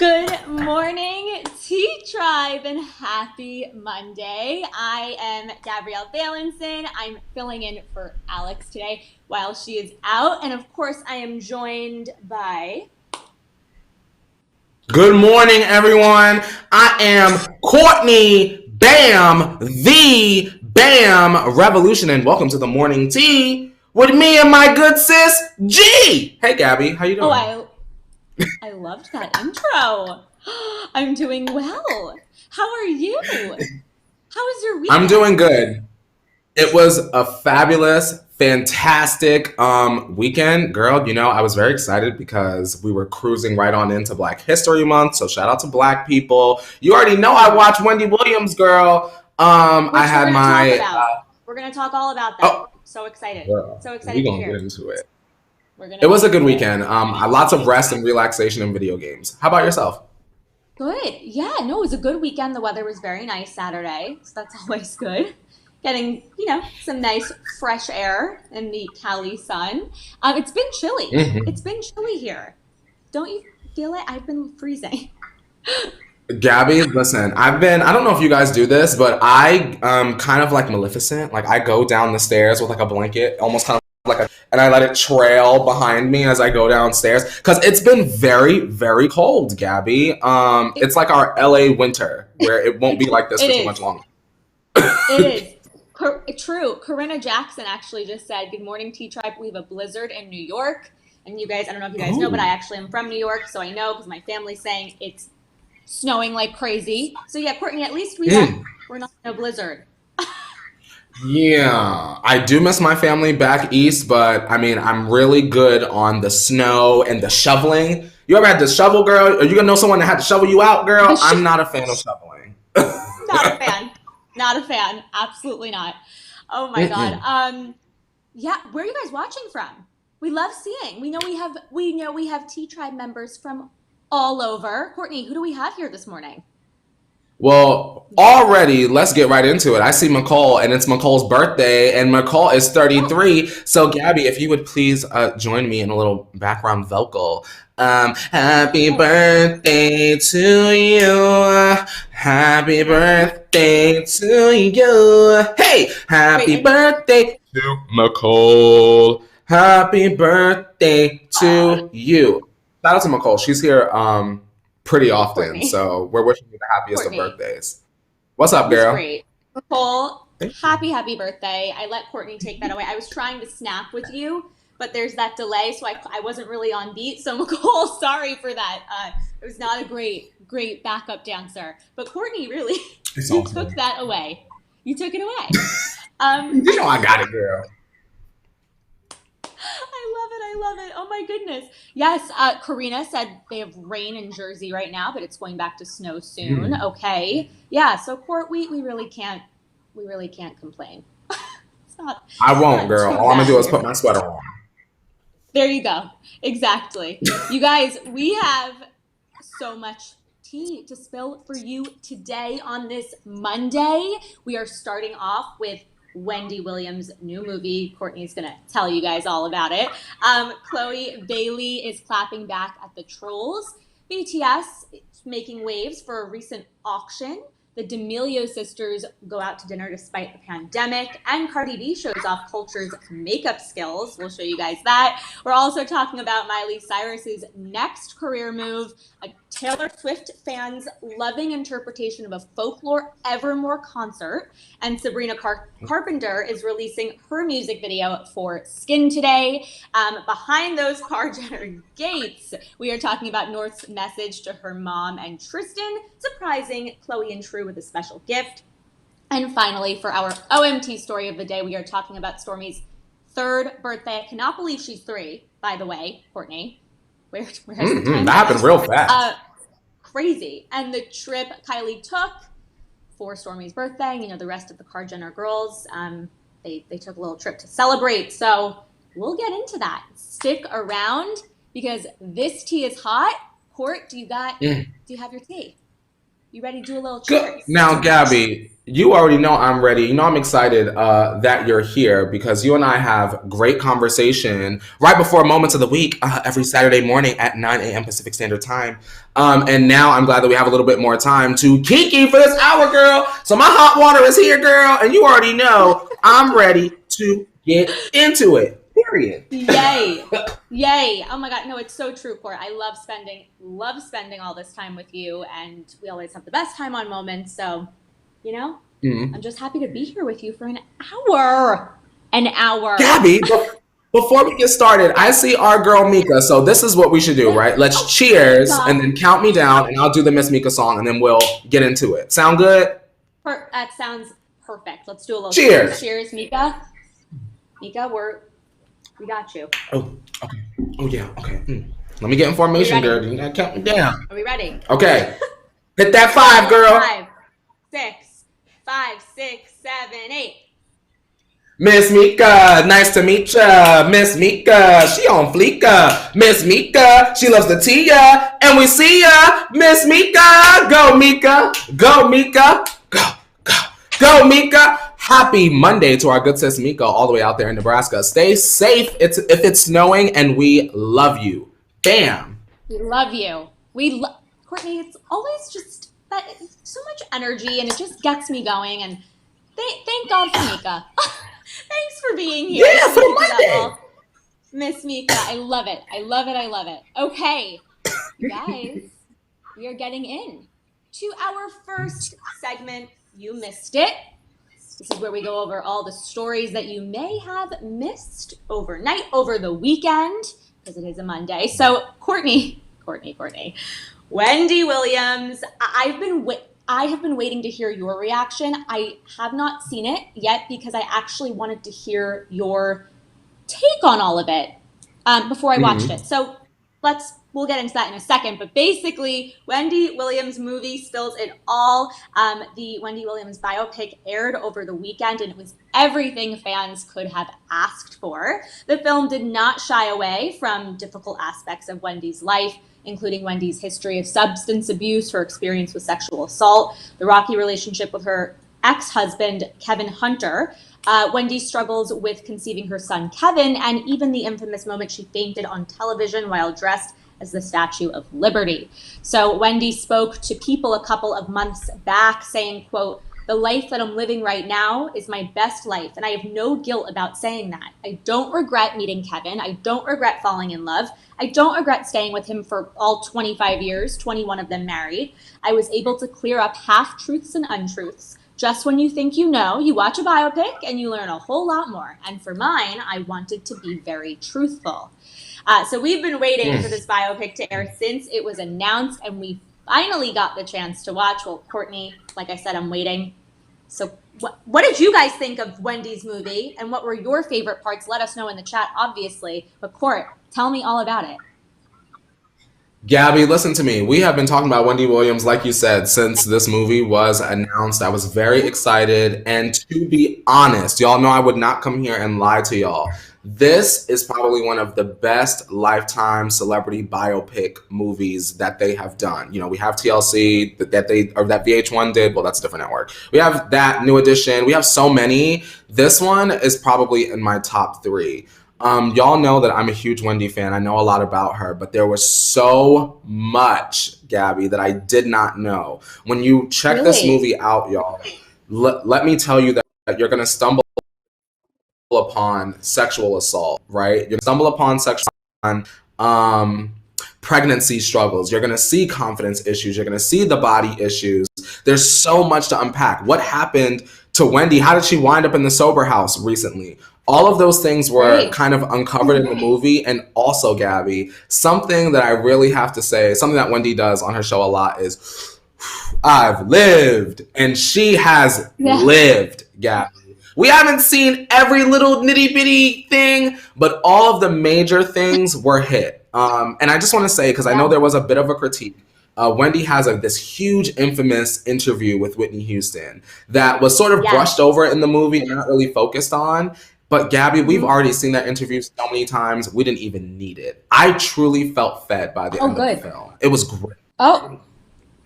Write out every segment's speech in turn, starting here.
Good morning, Tea Tribe, and happy Monday. I am Gabrielle Valenson. I'm filling in for Alex today while she is out. And of course, I am joined by... Good morning, everyone. I am Courtney Bam, the Bam Revolution, and welcome to the morning tea with me and my good sis, G. Hey, Gabby, how you doing? I loved that intro. I'm doing well. How are you? How was your weekend? I'm doing good. It was a fabulous, fantastic weekend, girl. You know, I was very excited because we were cruising right on into Black History Month. So shout out to Black people. You already know I watched Wendy Williams, girl. Which I had my. We're gonna talk all about that. Oh, so excited! Girl, so excited we're to gonna hear. get into it. It was a good weekend. Lots of rest and relaxation in video games. How about yourself? Good. Yeah, no, it was a good weekend. The weather was very nice Saturday, so that's always good. Getting, some nice fresh air in the Cali sun. It's been chilly. Mm-hmm. It's been chilly here. Don't you feel it? I've been freezing. Gabby, listen, I don't know if you guys do this, but I kind of like Maleficent. Like I go down the stairs with like a blanket, almost kind of and I let it trail behind me as I go downstairs because it's been very, very cold, Gabby. It's like our LA winter where it won't be like this for too much longer. It is. True. Corinna Jackson actually just said, "Good morning, Tea Tribe. We have a blizzard in New York." And you guys, I don't know if you guys know, but I actually am from New York, so I know because my family's saying it's snowing like crazy. So yeah, Courtney, at least we're not in a blizzard. Yeah, I do miss my family back east, but I mean, I'm really good on the snow and the shoveling. You ever had to shovel, girl? Are you gonna know someone that had to shovel you out, girl? I'm not a fan of shoveling. Not a fan. Not a fan. Absolutely not. Oh my God. Yeah, where are you guys watching from? We love seeing. We know we have Tea Tribe members from all over. Courtney, who do we have here this morning? Well, already, let's get right into it. I see McCall, and it's McCall's birthday, and McCall is 33. So, Gabby, if you would please join me in a little background vocal. Happy birthday to you. Happy birthday to you. Hey, happy birthday to McCall. Happy birthday to you. Shout out to McCall. She's here pretty often, Courtney. So we're wishing you the happiest of birthdays. What's up, girl? Great. Nicole, happy birthday. I let Courtney take that away. I was trying to snap with you, but there's that delay, so I wasn't really on beat. So Nicole, sorry for that. It was not a great backup dancer. But Courtney, really, you took that away. You took it away. You know I got it, girl. I love it. Oh my goodness. Yes, Karina said they have rain in Jersey right now, but it's going back to snow soon. Okay. Yeah, so Court, we really can't complain. I won't, girl. All I'm gonna do is put my sweater on. There you go. Exactly. You guys, we have so much tea to spill for you today on this Monday. We are starting off with Wendy Williams' new movie. Courtney's gonna tell you guys all about it. Chloe Bailey is clapping back at the trolls. BTS is making waves for a recent auction. The D'Amelio sisters go out to dinner despite the pandemic. And Cardi B shows off Culture's makeup skills. We'll show you guys that. We're also talking about Miley Cyrus's next career move, a Taylor Swift fans' loving interpretation of a folklore Evermore concert. And Sabrina Carpenter is releasing her music video for Skin today. Behind those Jenner gates, we are talking about North's message to her mom and Tristan, surprising Chloe and True with a special gift. And finally, for our OMT story of the day, we are talking about Stormi's third birthday. I cannot believe she's 3, by the way, Courtney. Where has the time that happened real fast. Crazy. And the trip Kylie took for Stormi's birthday, the rest of the Jenner girls, they took a little trip to celebrate. So we'll get into that. Stick around because this tea is hot. Court, do you have your tea? You ready to do a little cheers? Now, Gabby, You already know I'm ready. You know I'm excited that you're here because you and I have great conversation right before Moments of the Week every Saturday morning at 9 a.m. Pacific Standard Time. And now I'm glad that we have a little bit more time to Kiki for this hour, girl. So my hot water is here, girl. And you already know I'm ready to get into it. Period. Yay. Yay. Oh my God. No, it's so true, Court. I love spending all this time with you, and we always have the best time on Moments. So, I'm just happy to be here with you for an hour. An hour. Gabby, before we get started, I see our girl Mika. So this is what we should do, right? Let's cheers and then count me down, and I'll do the Miss Mika song, and then we'll get into it. Sound good? That sounds perfect. Let's do a little cheers. Cheers, Mika. Mika, we got you. Oh, okay. Oh, yeah. Okay. Let me get information, girl. You gotta count me down. Are we ready? Okay. Hit that 5, girl. 5, 6, 7, 8. Miss Mika, nice to meet ya. Miss Mika, she on fleeka. Miss Mika, she loves the tia. And we see ya. Miss Mika, go Mika. Go Mika. Go Mika. Happy Monday to our good sis Mika all the way out there in Nebraska. Stay safe if it's snowing, and we love you. Bam. We love you. Courtney, it's always just that so much energy, and it just gets me going. And thank God for Mika. Thanks for being here. Yeah, for Monday. Miss Mika, I love it. I love it. I love it. Okay, you guys, we are getting in to our first segment. You missed it. This is where we go over all the stories that you may have missed overnight, over the weekend, because it is a Monday. So, Courtney, Wendy Williams, I have been waiting to hear your reaction. I have not seen it yet because I actually wanted to hear your take on all of it before I watched it. So we'll get into that in a second. But basically, Wendy Williams' movie spills it all. The Wendy Williams biopic aired over the weekend, and it was everything fans could have asked for. The film did not shy away from difficult aspects of Wendy's life, including Wendy's history of substance abuse, her experience with sexual assault, the rocky relationship with her ex-husband, Kevin Hunter, Wendy's struggles with conceiving her son, Kevin, and even the infamous moment she fainted on television while dressed as the Statue of Liberty. So Wendy spoke to People a couple of months back saying, quote, "The life that I'm living right now is my best life, and I have no guilt about saying that. I don't regret meeting Kevin. I don't regret falling in love. I don't regret staying with him for all 25 years, 21 of them married. I was able to clear up half-truths and untruths. Just when you think you know, you watch a biopic and you learn a whole lot more. And for mine, I wanted to be very truthful." So we've been waiting for this biopic to air since it was announced, and we finally got the chance to watch. Well, Courtney, like I said, I'm waiting. So what did you guys think of Wendy's movie, and what were your favorite parts? Let us know in the chat, obviously. But Court, tell me all about it. Gabby, listen to me. We have been talking about Wendy Williams, like you said, since this movie was announced. I was very excited. And to be honest, y'all know I would not come here and lie to y'all. This is probably one of the best Lifetime celebrity biopic movies that they have done. You know, we have TLC that VH1 did. Well, that's a different network. We have that, New Edition. We have so many. This one is probably in my top 3. Y'all know that I'm a huge Wendy fan. I know a lot about her, but there was so much, Gabby, that I did not know. When you check this movie out, y'all, let me tell you that you're going to stumble upon sexual assault, right? You're going to stumble upon sexual pregnancy struggles. You're going to see confidence issues. You're going to see the body issues. There's so much to unpack. What happened to Wendy? How did she wind up in the sober house recently? All of those things were kind of uncovered in the movie. And also, Gabby, something that I really have to say, something that Wendy does on her show a lot is, I've lived. And she has lived, Gabby. We haven't seen every little nitty bitty thing, but all of the major things were hit. And I just want to say, because I know there was a bit of a critique, Wendy has this huge infamous interview with Whitney Houston that was sort of brushed over in the movie, not really focused on. But Gabby, we've already seen that interview so many times, we didn't even need it. I truly felt fed by the end of the film. It was great. Oh,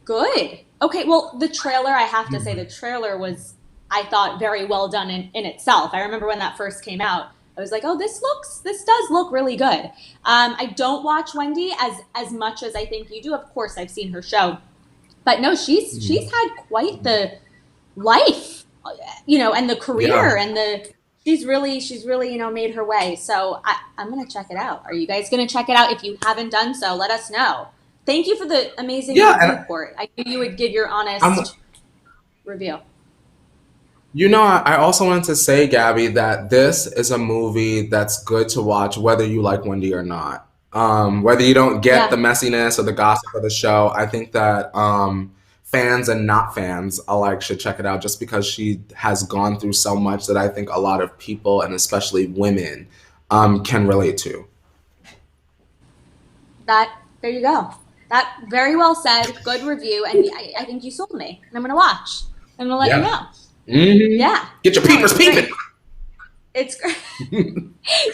good. Okay, well, the trailer, I have to say, the trailer was I thought, very well done in itself. I remember when that first came out, I was like, oh, this does look really good. I don't watch Wendy as much as I think you do. Of course, I've seen her show, but no, she's had quite the life, and the career, Yeah. and she's really made her way. So I'm gonna check it out. Are you guys gonna check it out? If you haven't done so, let us know. Thank you for the amazing Yeah, review, and Court. I knew you would give your I'm honest review. I also wanted to say, Gabby, that this is a movie that's good to watch whether you like Wendy or not. Whether you don't get the Yeah. messiness or the gossip of the show, I think that fans and not fans alike should check it out just because she has gone through so much that I think a lot of people, and especially women, can relate to. That There you go. That very well said. Good review, and I think you sold me. And I'm gonna watch. I'm gonna let you Yeah. know. Hmm. Yeah. Get your No, peepers it's peeping. great. It's great.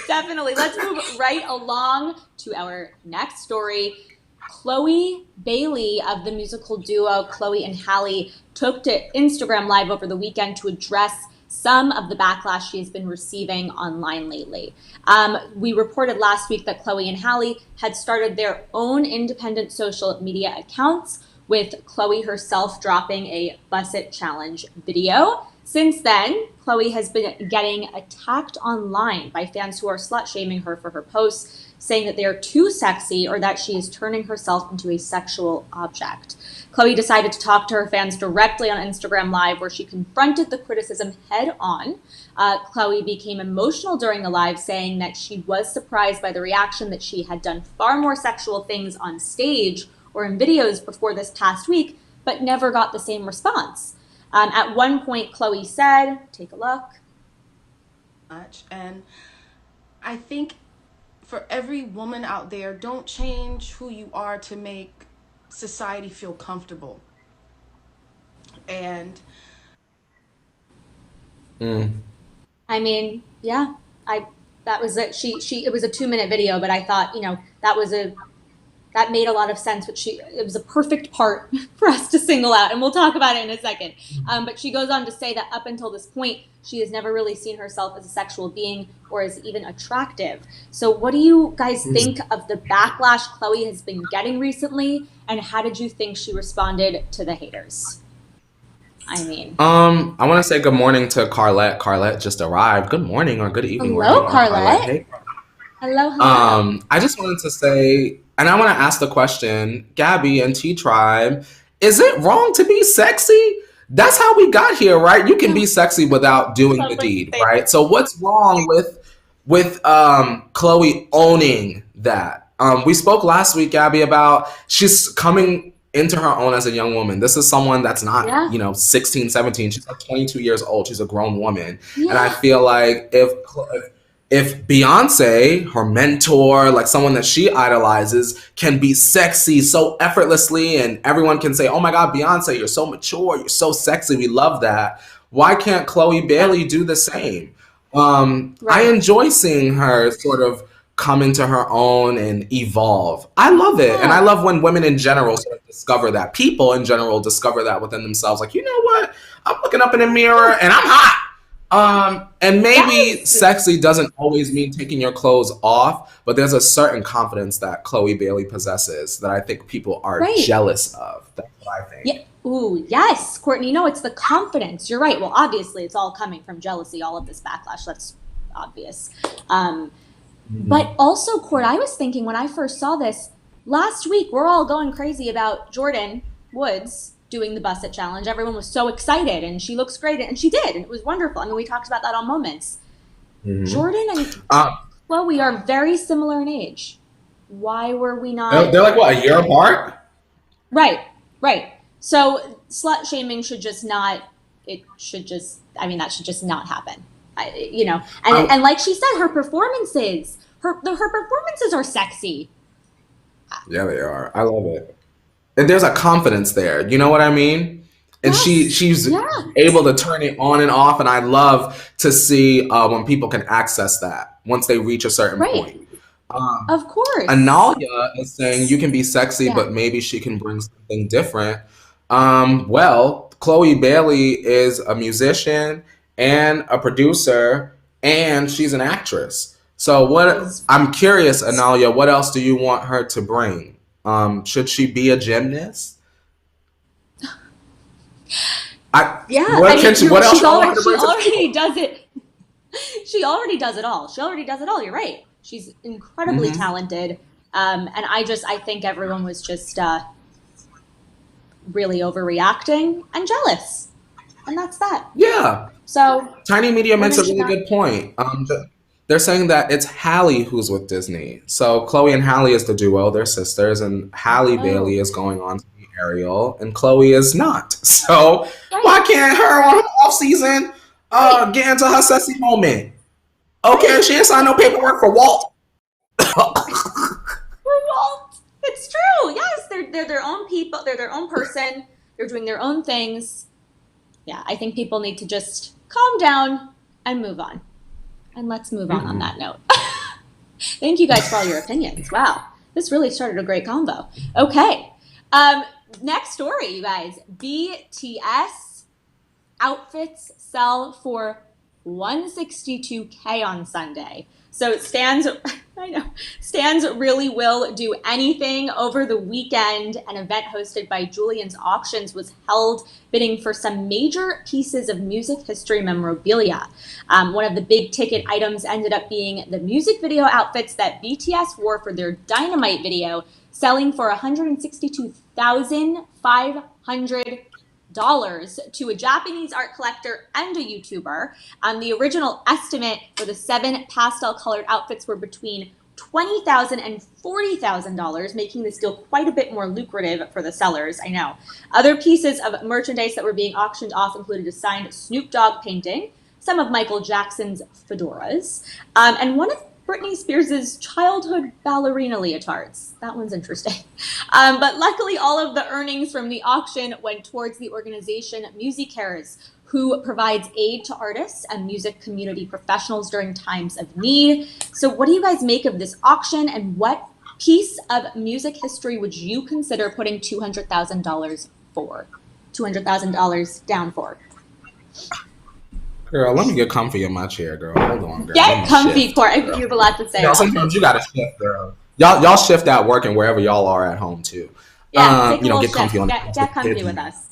Definitely. Let's move right along to our next story. Chloe Bailey of the musical duo Chloe and Halle took to Instagram Live over the weekend to address some of the backlash she has been receiving online lately. We reported last week that Chloe and Halle had started their own independent social media accounts, with Chloe herself dropping a Bus It Challenge video. Since then, Chloe has been getting attacked online by fans who are slut shaming her for her posts, saying that they are too sexy or that she is turning herself into a sexual object. Chloe decided to talk to her fans directly on Instagram Live, where she confronted the criticism head on. Chloe became emotional during the live, saying that she was surprised by the reaction, that she had done far more sexual things on stage or in videos before this past week, but never got the same response. At one point, Chloe said, take a look. Much. And I think for every woman out there, don't change who you are to make society feel comfortable. And Mm. I mean, yeah, I that was it. It was a 2 minute video, but I thought, that made a lot of sense. But it was a perfect part for us to single out, and we'll talk about it in a second. But she goes on to say that up until this point, she has never really seen herself as a sexual being or as even attractive. So, what do you guys think of the backlash Chloe has been getting recently, and how did you think she responded to the haters? I mean, I want to say good morning to Carlette. Carlette just arrived. Good morning or good evening, wherever you hello, are, Carlette. Carlette. Hey. Hello, hello. I just wanted to say, and I want to ask the question, Gabby and T Tribe, is it wrong to be sexy? That's how we got here, right? You can be sexy without doing the Sounds like deed, the same. right? So what's wrong with Chloe owning that? We spoke last week, Gabby, about she's coming into her own as a young woman. This is someone that's not, Yeah, 16, 17. She's like 22 years old. She's a grown woman. And I yeah, feel like if Beyonce, her mentor, like someone that she idolizes, can be sexy so effortlessly, and everyone can say, "Oh my God, Beyonce, you're so mature, you're so sexy, we love that." Why can't Chloe yeah. Bailey do the same? I Right. enjoy seeing her sort of come into her own and evolve. I love it, and I Yeah, love when women in general sort of discover that. People in general discover that within themselves. Like, you know what? I'm looking up in the mirror and I'm hot. And maybe yes, sexy doesn't always mean taking your clothes off, but there's a certain confidence that Chloe Bailey possesses that I think people are right. jealous of. That's what I think. Yeah. Ooh, yes, Courtney. No, it's the confidence. You're right. Well, obviously, it's all coming from jealousy. All of this backlash. That's obvious. Um, Mhm. but also, Court, I was thinking when I first saw this last week, we're all going crazy about Jordan Woods doing the Busset Challenge. Everyone was so excited, and she looks great, and she did, and it was wonderful. I mean, we talked about that on Moments. Mhm. Jordan and Um, Chloe are very similar in age. Why were we they're, not? they're like what, a year apart? Right, right. So slut shaming should just not. It should just. I mean, that should just not happen. And Um, like she said, her performances are sexy. yeah, they are. I love it. And there's a confidence there. You know what I mean? And Yes. she's Yeah. able to turn it on and off. And I love to see when people can access that once they reach a certain Right. point. Um, Of course. Analia is saying you can be sexy, Yeah. but maybe she can bring something different. Well, Chloe Bailey is a musician and a producer, and she's an actress. So what? I'm curious, Analia. What else do you want her to bring? Should she be a gymnast? What else she y'all want her to bring? already does it. She already does it all. You're right. She's incredibly talented. And I think everyone was just really overreacting and jealous. And that's that. Yeah. So Tiny Media makes a really good point. They're saying that it's Halle who's with Disney. So Chloe and Halle is the duo. They're sisters. And Halle Bailey is going on to be Ariel. And Chloe is not. So why can't her on her off season get into her sexy moment? Okay, she ain't signed no paperwork for Walt. It's true. Yes, they're their own people. They're their own person. They're doing their own things. Yeah, I think people need to just calm down and move on. And let's move on that note. Thank you guys for all your opinions. Wow, this really started a great convo. Okay, next story, you guys. BTS outfits sell for $162K on Sunday. So Stans really will do anything. Over the weekend, an event hosted by Julian's Auctions was held, bidding for some major pieces of music history memorabilia. One of the big ticket items ended up being the music video outfits that BTS wore for their Dynamite video, selling for $162,500 to a Japanese art collector and a YouTuber. The original estimate for the 7 pastel-colored outfits were between $20,000 and $40,000, making this deal quite a bit more lucrative for the sellers, I know. Other pieces of merchandise that were being auctioned off included a signed Snoop Dogg painting, some of Michael Jackson's fedoras, and one of Britney Spears' childhood ballerina leotards. That one's interesting. But luckily, all of the earnings from the auction went towards the organization MusiCares, who provides aid to artists and music community professionals during times of need. So what do you guys make of this auction, and what piece of music history would you consider putting $200,000 for? $200,000 down for? Girl, let me get comfy in my chair, girl. Hold on, girl. Get comfy, Court. I think you have a lot to say. Sometimes you gotta shift, girl. Y'all shift at work and wherever y'all are at home too. Yeah, get comfy on. Get comfy with us.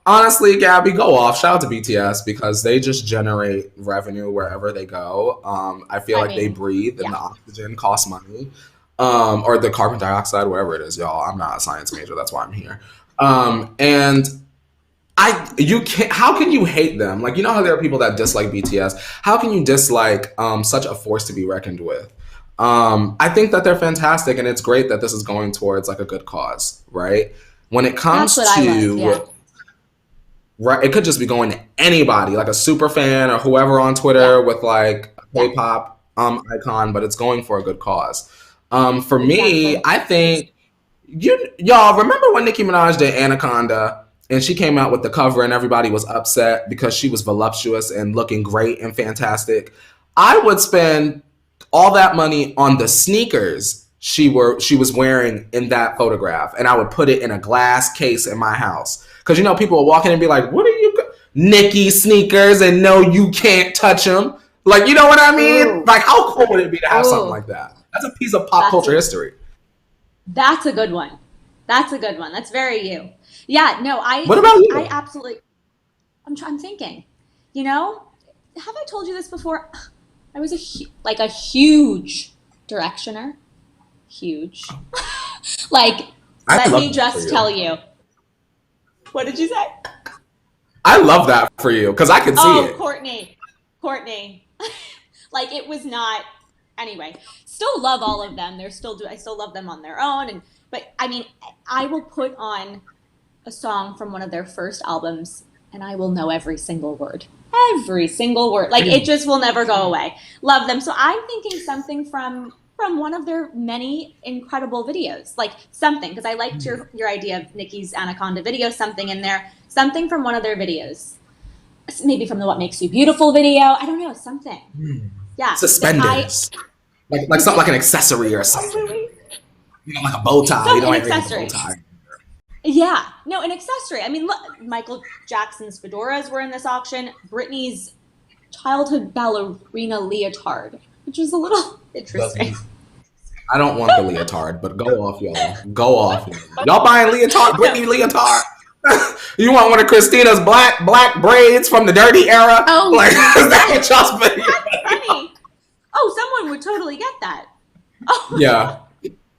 Honestly, Gabby, go off. Shout out to BTS because they just generate revenue wherever they go. I feel like they breathe and the oxygen costs money. Or the carbon dioxide, whatever it is, y'all. I'm not a science major, that's why I'm here. And how can you hate them? Like, you know how there are people that dislike BTS? How can you dislike such a force to be reckoned with? I think that they're fantastic, and it's great that this is going towards like a good cause, right? When it comes to right, it could just be going to anybody, like a super fan or whoever on Twitter with like a K-pop icon, but it's going for a good cause. For me, I think y'all remember when Nicki Minaj did Anaconda? And she came out with the cover and everybody was upset because she was voluptuous and looking great and fantastic. I would spend all that money on the sneakers she was wearing in that photograph, and I would put it in a glass case in my house. Because, you know, people would walk in and be like, what are you, Nicki sneakers, and no, you can't touch them. Like, you know what I mean? Ooh. Like, how cool would it be to have something like that? That's a piece of pop culture history. That's a good one. That's very you. Yeah, no, What about you? I absolutely. I'm thinking. You know, have I told you this before? I was a huge directioner. Huge. Like, let me just tell you. What did you say? I love that for you because I could see it. Courtney. Like, it was not. Anyway, still love all of them. I still love them on their own, but I mean, I will put on a song from one of their first albums and I will know every single word. Like, it just will never go away. Love them. So I'm thinking something from one of their many incredible videos, like something, because I liked your idea of Nicki's Anaconda video, something in there, something from one of their videos, maybe from the What Makes You Beautiful video. I don't know, something. Yeah. Suspenders. Like something like an accessory or something. You know, like a bow tie. An accessory. Yeah, no, an accessory. I mean, look, Michael Jackson's fedoras were in this auction. Britney's childhood ballerina leotard, which was a little interesting. I don't want the leotard, but go off, y'all. Go off, y'all. Y'all buying leotard, No. Britney leotard? You want one of Christina's black braids from the dirty era? Oh, Like, is that what y'all spending? that's funny. Oh, someone would totally get that. Oh. Yeah.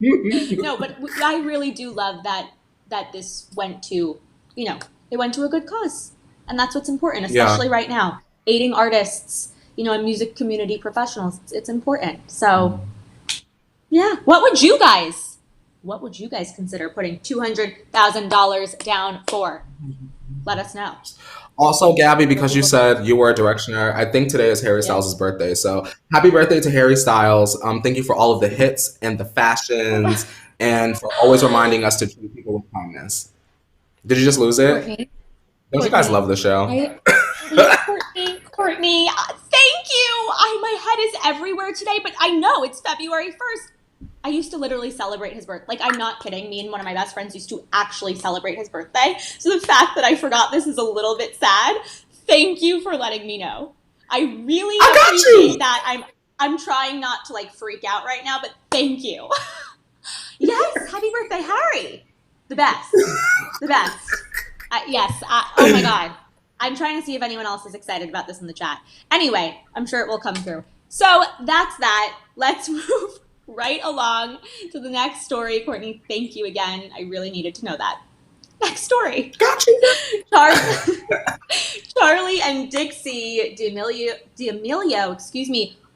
No, but I really do love that this went to, it went to a good cause. And that's what's important, especially right now. Aiding artists, and music community professionals. It's important. So, yeah. What would you guys consider putting $200,000 down for? Let us know. Also, Gabby, because you said you were a directioner, I think today is Harry Styles' birthday. So happy birthday to Harry Styles. Thank you for all of the hits and the fashions and for always reminding us to treat people with kindness. Did you just lose it? Courtney. Don't you guys love the show? Courtney, thank you. My head is everywhere today, but I know it's February 1st. I used to literally celebrate his birthday. Like, I'm not kidding. Me and one of my best friends used to actually celebrate his birthday. So the fact that I forgot this is a little bit sad. Thank you for letting me know. I really appreciate that. I'm trying not to freak out right now, but thank you. Yes, happy birthday, Harry. The best. The best. Yes. Oh my God. I'm trying to see if anyone else is excited about this in the chat. Anyway, I'm sure it will come through. So that's that. Let's move right along to the next story. Courtney, thank you again. I really needed to know that. Next story. Gotcha. Charlie and Dixie D'Amelio,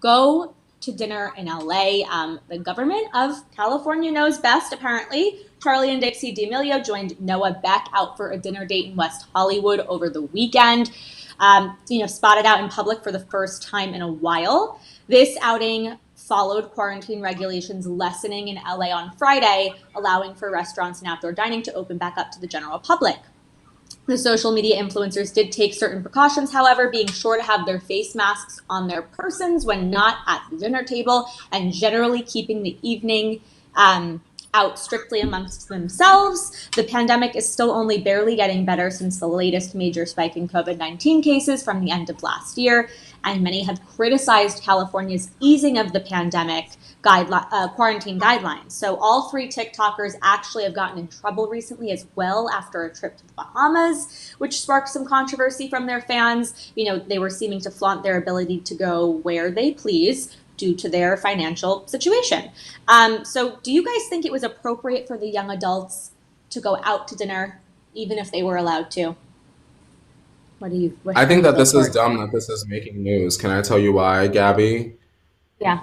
go to dinner in LA. The government of California knows best, apparently. Charlie and Dixie D'Amelio joined Noah Beck out for a dinner date in West Hollywood over the weekend. Spotted out in public for the first time in a while. This outing followed quarantine regulations lessening in LA on Friday, allowing for restaurants and outdoor dining to open back up to the general public. The social media influencers did take certain precautions, however, being sure to have their face masks on their persons when not at the dinner table, and generally keeping the evening out strictly amongst themselves. The pandemic is still only barely getting better since the latest major spike in COVID-19 cases from the end of last year, and many have criticized California's easing of the pandemic quarantine guidelines. So all three TikTokers actually have gotten in trouble recently as well after a trip to the Bahamas, which sparked some controversy from their fans. They were seeming to flaunt their ability to go where they please due to their financial situation. So do you guys think it was appropriate for the young adults to go out to dinner, even if they were allowed to? I think that this is dumb that this is making news. Can I tell you why, Gabby? Yeah.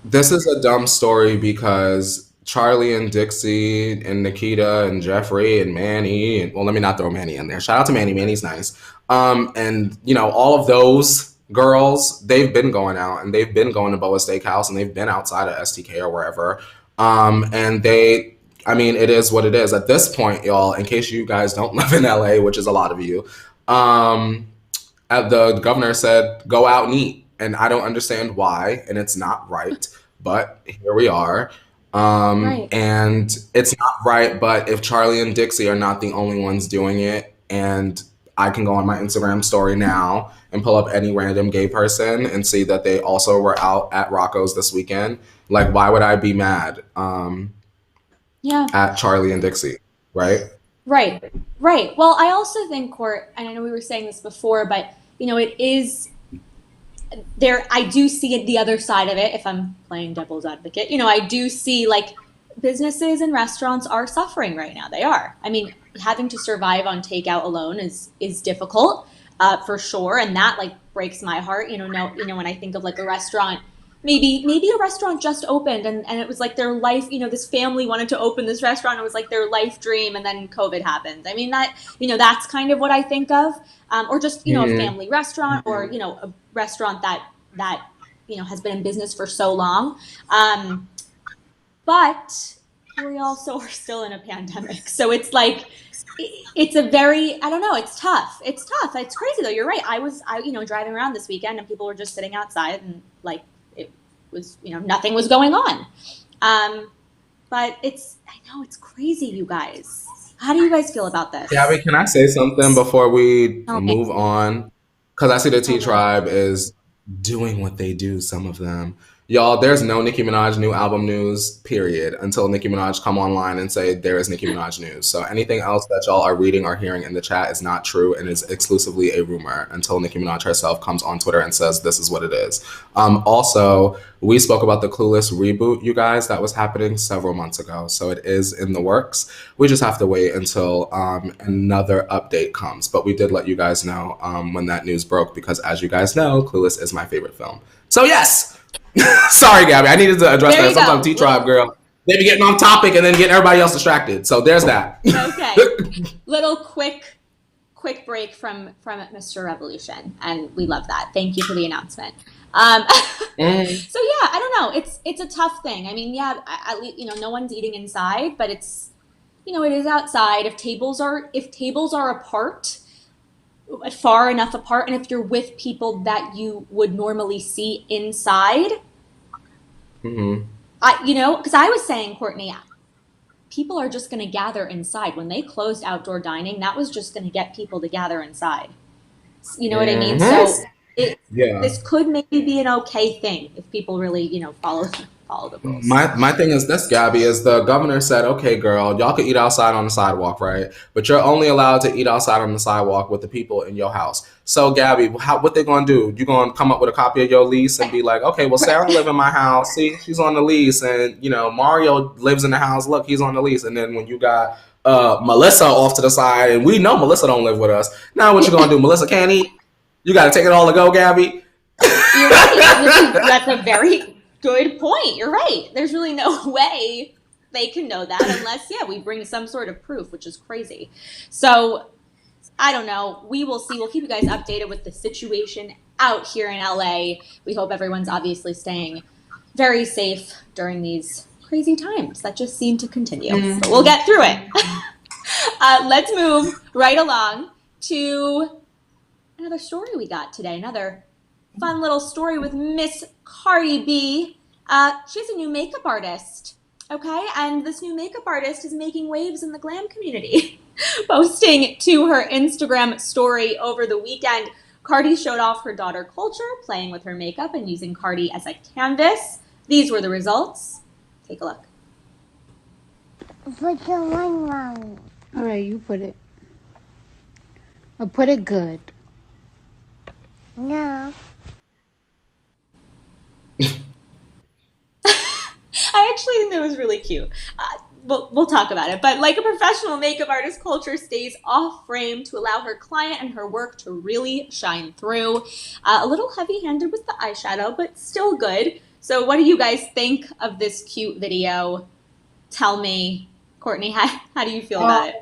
This is a dumb story because Charlie and Dixie and Nikita and Jeffrey and Manny, and well, let me not throw Manny in there. Shout out to Manny. Manny's nice. And all of those girls, they've been going out and they've been going to Boa Steakhouse and they've been outside of STK or wherever. And it is what it is. At this point, y'all, in case you guys don't live in LA, which is a lot of you, the governor said, go out and eat. And I don't understand why, and it's not right, but here we are. Right. And it's not right, but if Charlie and Dixie are not the only ones doing it, and I can go on my Instagram story now and pull up any random gay person and see that they also were out at Rocco's this weekend, why would I be mad at Charlie and Dixie, right? Right. Well, I also think, Court, and I know we were saying this before, but, it is there. I do see the other side of it if I'm playing devil's advocate. I do see, businesses and restaurants are suffering right now. They are. I mean, having to survive on takeout alone is difficult, for sure. And that, breaks my heart. When I think of, a restaurant, maybe a restaurant just opened and it was their life, this family wanted to open this restaurant. It was their life dream, and then COVID happened. I mean, that's kind of what I think of. Or just, a family restaurant, or, a restaurant that has been in business for so long. But we also are still in a pandemic. So it's it's a very, I don't know, it's tough. It's crazy though. You're right. I was driving around this weekend and people were just sitting outside and it was, nothing was going on. but I know it's crazy, you guys. How do you guys feel about this? Gabby, can I say something before we Tell me. move on? Because I see the T Tell me. Tribe is doing what they do, some of them. Y'all, there's no Nicki Minaj new album news, period, until Nicki Minaj come online and say there is Nicki Minaj news. So anything else that y'all are reading or hearing in the chat is not true and is exclusively a rumor until Nicki Minaj herself comes on Twitter and says this is what it is. Also, we spoke about the Clueless reboot, you guys, that was happening several months ago. So it is in the works. We just have to wait until another update comes. But we did let you guys know when that news broke because, as you guys know, Clueless is my favorite film. So yes! Sorry, Gabby. I needed to address that. Sometimes T-Tribe, girl, they be getting off topic and then getting everybody else distracted. So there's that. Okay. Little quick break from Mr. Revolution, and we love that. Thank you for the announcement. So yeah, I don't know. It's a tough thing. I mean, yeah, at least no one's eating inside, but it's it is outside. If tables are apart, far enough apart, and if you're with people that you would normally see inside, because I was saying, Courtney, people are just going to gather inside. When they closed outdoor dining, that was just going to get people to gather inside. You know what I mean? So this could maybe be an okay thing if people really, follow the rules. My thing is this, Gabby, is the governor said, okay, girl, y'all can eat outside on the sidewalk, right? But you're only allowed to eat outside on the sidewalk with the people in your house. So, Gabby, what they gonna do? You gonna come up with a copy of your lease and be like, okay, well, Sarah live in my house. See, she's on the lease, and Mario lives in the house. Look, he's on the lease. And then when you got Melissa off to the side, and we know Melissa don't live with us. Now, what you gonna do? Melissa can't eat. You got to take it all to go, Gabby. You're right. That's a very good point. You're right. There's really no way they can know that unless, we bring some sort of proof, which is crazy. So, I don't know. We will see. We'll keep you guys updated with the situation out here in LA. We hope everyone's obviously staying very safe during these crazy times that just seem to continue. But we'll get through it. Let's move right along to another story we got today. Another fun little story with Miss Cardi B. She has a new makeup artist, okay? And this new makeup artist is making waves in the glam community. Posting to her Instagram story over the weekend, Cardi showed off her daughter Culture, playing with her makeup and using Cardi as a canvas. These were the results. Take a look. Put your one wrong. All right, you put it. I'll put it good. No. I actually think that was really cute. We'll talk about it. But like a professional makeup artist, Culture stays off frame to allow her client and her work to really shine through. A little heavy-handed with the eyeshadow, but still good. So what do you guys think of this cute video? Tell me, Courtney, how do you feel about it?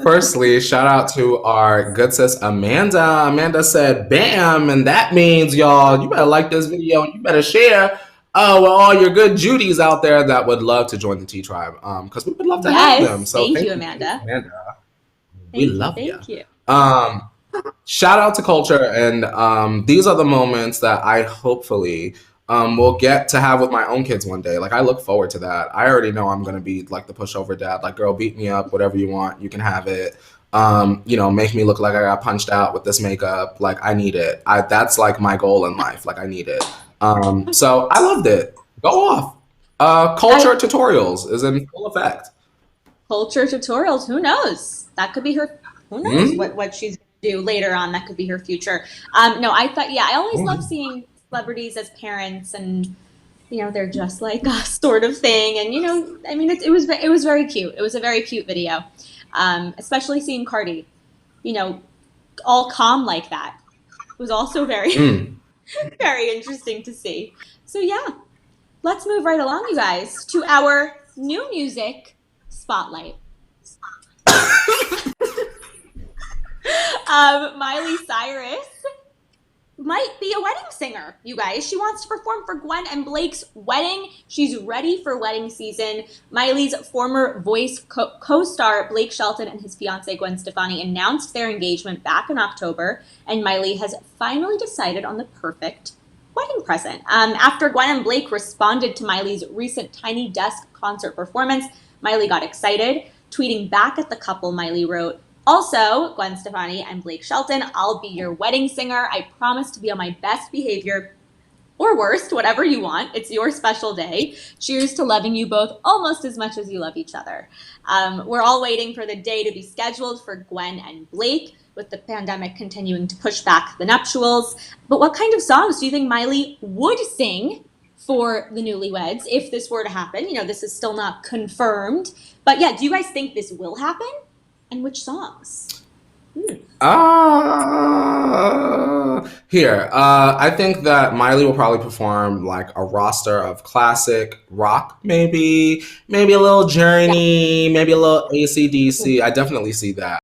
Firstly, shout out to our good sis Amanda. Amanda said, bam, and that means, y'all, you better like this video and you better share with all your good Judies out there that would love to join the T Tribe. Because we would love to have them. So thank you, Amanda. We love you. Thank you. Shout out to Culture, and these are the moments that I hopefully will get to have with my own kids one day. Like, I look forward to that. I already know I'm gonna be like the pushover dad. Like, girl, beat me up, whatever you want, you can have it. Make me look like I got punched out with this makeup. Like, I need it. That's like my goal in life. Like, I need it. So I loved it. Go off. Culture tutorials is in full effect. Culture tutorials. Who knows? That could be her. Who knows what she's gonna do later on? That could be her future. I always love seeing celebrities as parents, and they're just like us, sort of thing. And it was very cute. It was a very cute video, especially seeing Cardi, all calm like that. It was also very very interesting to see. So yeah, let's move right along, you guys, to our new music spotlight. Miley Cyrus might be a wedding singer, you guys. She wants to perform for Gwen and Blake's wedding. She's ready for wedding season. Miley's former Voice co-star Blake Shelton and his fiancée Gwen Stefani announced their engagement back in October, and Miley has finally decided on the perfect wedding present. After Gwen and Blake responded to Miley's recent Tiny Desk concert performance, Miley got excited. Tweeting back at the couple, Miley wrote, "Also, Gwen Stefani and Blake Shelton, I'll be your wedding singer. I promise to be on my best behavior or worst, whatever you want. It's your special day. Cheers to loving you both almost as much as you love each other." We're all waiting for the day to be scheduled for Gwen and Blake, with the pandemic continuing to push back the nuptials. But what kind of songs do you think Miley would sing for the newlyweds if this were to happen? You know, this is still not confirmed. But yeah, do you guys think this will happen? And which songs? I think that Miley will probably perform like a roster of classic rock, maybe a little Journey, maybe a little AC/DC. I definitely see that.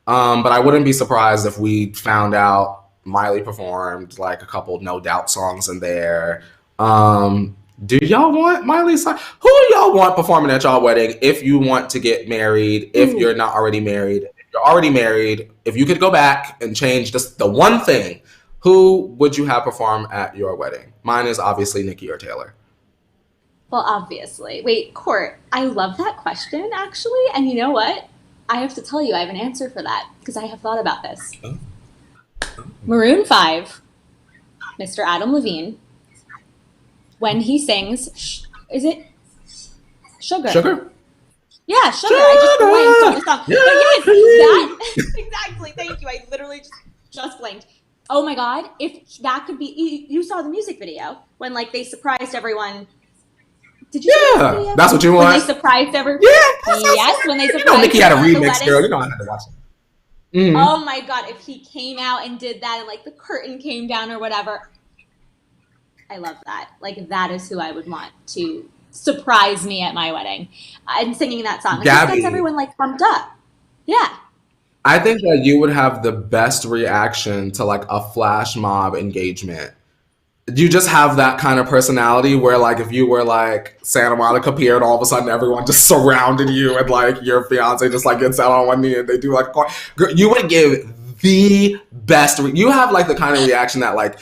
But I wouldn't be surprised if we found out Miley performed like a couple No Doubt songs in there. Do y'all want Miley Cyrus? Who do y'all want performing at y'all wedding if you want to get married, if you're not already married? If you're already married, if you could go back and change just the one thing, who would you have perform at your wedding? Mine is obviously Nicki or Taylor. Well, obviously. Wait, Court, I love that question, actually. And you know what? I have to tell you, I have an answer for that because I have thought about this. Maroon 5, Mr. Adam Levine, when he sings, is it Sugar? Sugar? Yeah, Sugar. I just blanked on the song. Yeah. But yes, that, exactly. Thank you. I literally just blanked. Oh my God, if that could be, you saw the music video when like they surprised everyone. Did you see the video? That's what you want? When they surprised everyone. Yeah. Yes, when they surprised You know Nicki had a everyone at the remix, wedding. girl. You know I had to watch it. Mm-hmm. Oh my God, if he came out and did that and like the curtain came down or whatever. I love that. Like that is who I would want to surprise me at my wedding. And singing that song. It just gets everyone like pumped up. Yeah. I think that you would have the best reaction to like a flash mob engagement. You just have that kind of personality where like if you were like Santa Monica Pier and all of a sudden everyone just surrounded you and like your fiance just like gets out on one knee and they do like you would give the best you have like the kind of reaction that like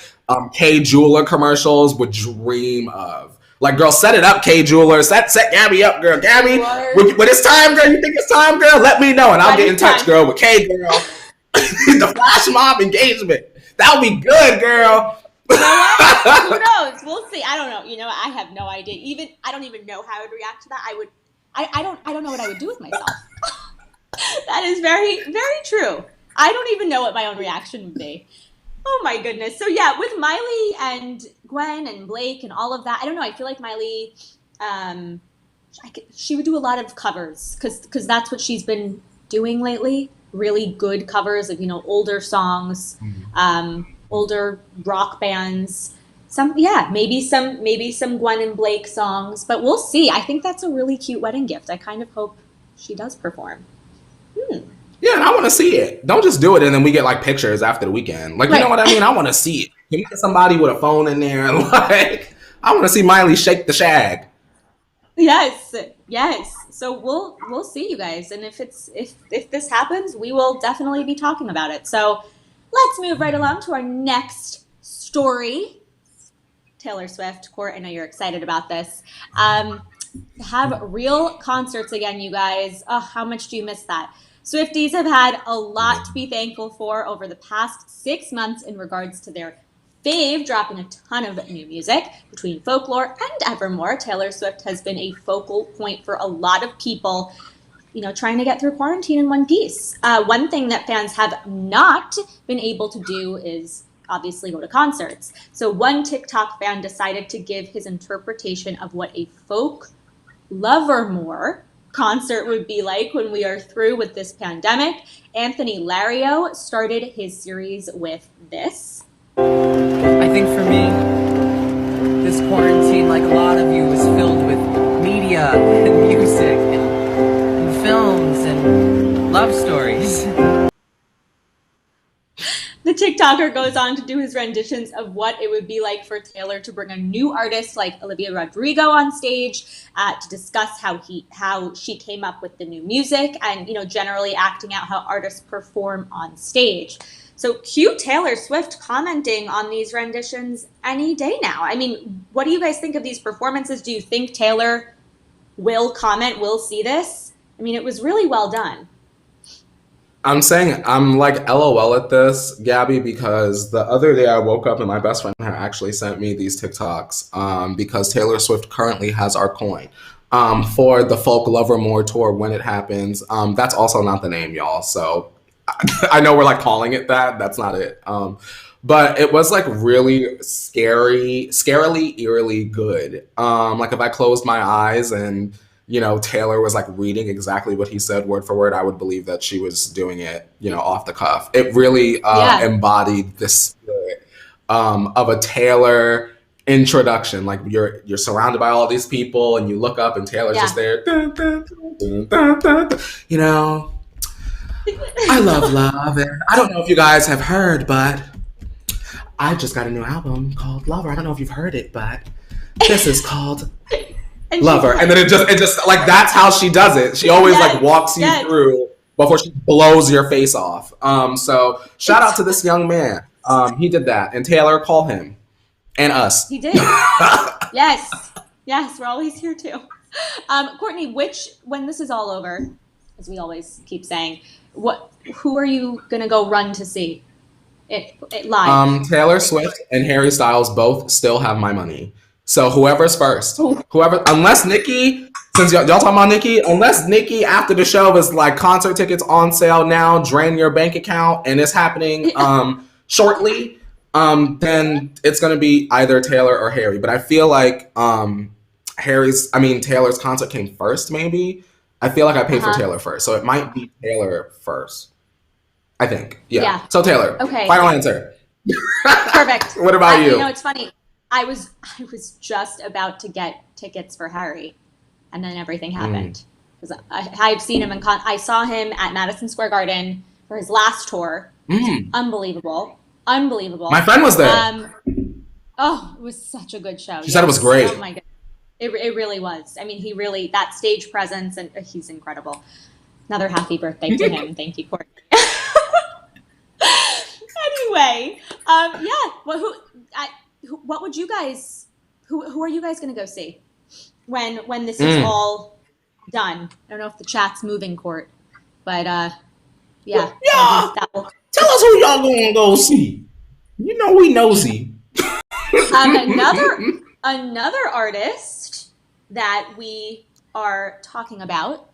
K Jeweler commercials would dream of. Like, girl, set it up, K Jeweler. Set Gabby up, girl. Gabby, when it's time, girl, you think it's time, girl? Let me know, and I'll get in touch, girl, with K, girl. The flash mob engagement. That would be good, girl. You know what? Who knows? We'll see. I don't know. You know, I have no idea. I don't even know how I would react to that. I don't know what I would do with myself. That is very, very true. I don't even know what my own reaction would be. Oh my goodness. So yeah, with Miley and Gwen and Blake and all of that, I don't know. I feel like Miley, she would do a lot of covers because that's what she's been doing lately. Really good covers of, you know, older songs, older rock bands. Maybe some Gwen and Blake songs, but we'll see. I think that's a really cute wedding gift. I kind of hope she does perform. Yeah, and I want to see it. Don't just do it and then we get like pictures after the weekend. Like, you know what I mean? I want to see it. Can we get somebody with a phone in there? Like, I want to see Miley shake the shag. Yes. So we'll see, you guys, and if this happens, we will definitely be talking about it. So let's move right along to our next story. Taylor Swift, Court, I know you're excited about this. Have real concerts again, you guys. Oh, how much do you miss that? Swifties have had a lot to be thankful for over the past 6 months in regards to their fave dropping a ton of new music. Between Folklore and Evermore, Taylor Swift has been a focal point for a lot of people, you know, trying to get through quarantine in one piece. One thing that fans have not been able to do is obviously go to concerts. So one TikTok fan decided to give his interpretation of what a folk Lovermore concert would be like when we are through with this pandemic. Anthony Lario started his series with this. I think for me, this quarantine, like a lot of you, was filled with media and music and films and love stories. The TikToker goes on to do his renditions of what it would be like for Taylor to bring a new artist like Olivia Rodrigo on stage to discuss how she came up with the new music and, you know, generally acting out how artists perform on stage. So cue Taylor Swift commenting on these renditions any day now. I mean, what do you guys think of these performances? Do you think Taylor will comment, will see this? I mean, it was really well done. I'm saying I'm like LOL at this, Gabby, because the other day I woke up and my best friend had actually sent me these TikToks because Taylor Swift currently has our coin for the Folk Lover More tour when it happens. That's also not the name, y'all. So I know we're like calling it that. That's not it. But it was like really scarily, eerily good. Like if I closed my eyes and Taylor was like reading exactly what he said word for word, I would believe that she was doing it, off the cuff. It really embodied the spirit of a Taylor introduction. Like you're surrounded by all these people and you look up and Taylor's just there. Dun, dun, dun, dun, dun, dun. I love love. And I don't know if you guys have heard, but I just got a new album called Lover. I don't know if you've heard it, but this is called Lover. And then it just like that's how she does it. She always like walks you through before she blows your face off. So shout out to this young man. He did that. And Taylor, call him. And us. He did. Yes, we're always here too. Courtney, when this is all over, as we always keep saying, who are you gonna go run to see it live? Taylor Swift and Harry Styles both still have my money. So whoever's first, unless Nicki, since y'all talking about Nicki, unless Nicki after the show is like concert tickets on sale now, drain your bank account, and it's happening shortly, then it's gonna be either Taylor or Harry. But I feel like Taylor's concert came first, maybe. I feel like I paid for Taylor first, so it might be Taylor first. I think, yeah. So Taylor, okay. Final answer. Perfect. What about you? It's funny. I was just about to get tickets for Harry, and then everything happened. Because I've seen him I saw him at Madison Square Garden for his last tour. Unbelievable. My friend was there. Oh, it was such a good show. She said it was great. Oh my god. It really was. I mean, that stage presence, and he's incredible. Another happy birthday to him. Thank you, Courtney. Anyway, what would you guys? Who are you guys going to go see when this is all done? I don't know if the chat's moving, Court, but yeah. Tell us who y'all going to go see. We nosy. Another artist that we are talking about.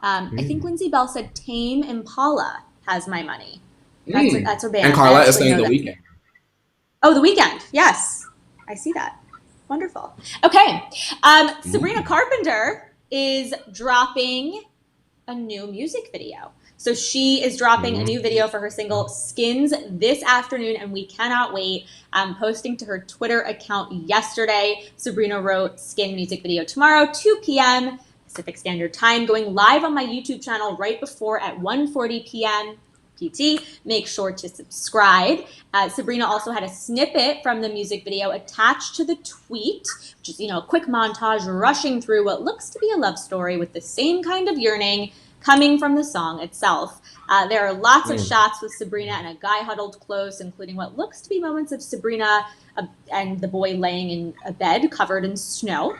I think Lindsay Bell said Tame Impala has my money. That's her band. And Carla is saying The Weeknd. Oh, The Weeknd. Yes. I see that. Wonderful. Okay. Sabrina Carpenter is dropping a new music video. So she is dropping a new video for her single Skins this afternoon, and we cannot wait. Posting to her Twitter account yesterday, Sabrina wrote Skin music video tomorrow, 2 p.m. Pacific Standard Time, going live on my YouTube channel right before at 1:40 p.m. PT. Make sure to subscribe. Sabrina also had a snippet from the music video attached to the tweet, which is, a quick montage rushing through what looks to be a love story with the same kind of yearning coming from the song itself. There are lots of shots with Sabrina and a guy huddled close, including what looks to be moments of Sabrina and the boy laying in a bed covered in snow.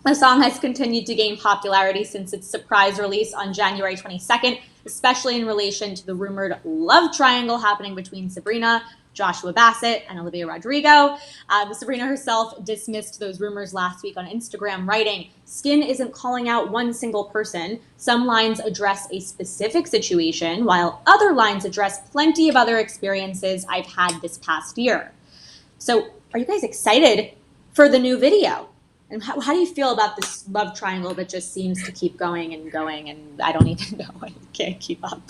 The song has continued to gain popularity since its surprise release on January 22nd, especially in relation to the rumored love triangle happening between Sabrina, Joshua Bassett, and Olivia Rodrigo. Sabrina herself dismissed those rumors last week on Instagram, writing, "Skin isn't calling out one single person. Some lines address a specific situation, while other lines address plenty of other experiences I've had this past year." So are you guys excited for the new video? And how do you feel about this love triangle that just seems to keep going, and I don't even know. I can't keep up.